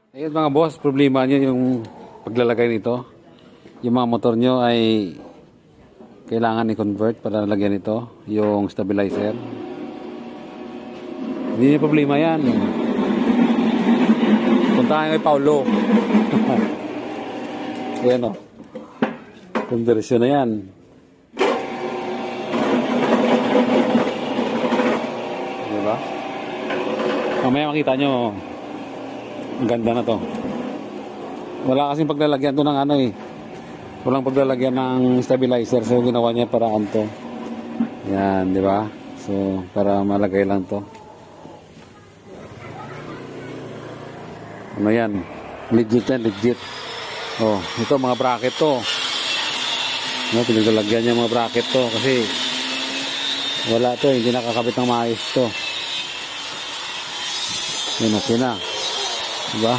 Ayun mga boss, problema nyo yung paglalagay nito. Yung mga motor nyo ay kailangan i-convert para lagyan ito, yung stabilizer. Hindi nyo problema yan. Puntahan kay Paulo. Ayan o. Conversion na yan. Diba? Mamaya makita nyo. Ang ganda na to. Wala kasing paglalagyan to ng ano eh. Walang paglalagyan ng stabilizer. So ginawa niya paraan to. Yan, di ba? So para malagay lang to. Ano yan? Legit yan, legit. Oh, ito mga bracket to. No, pinaglalagyan niya mga bracket to kasi wala to, hindi nakakabit ng maayos to. Yan, okay na. Diba?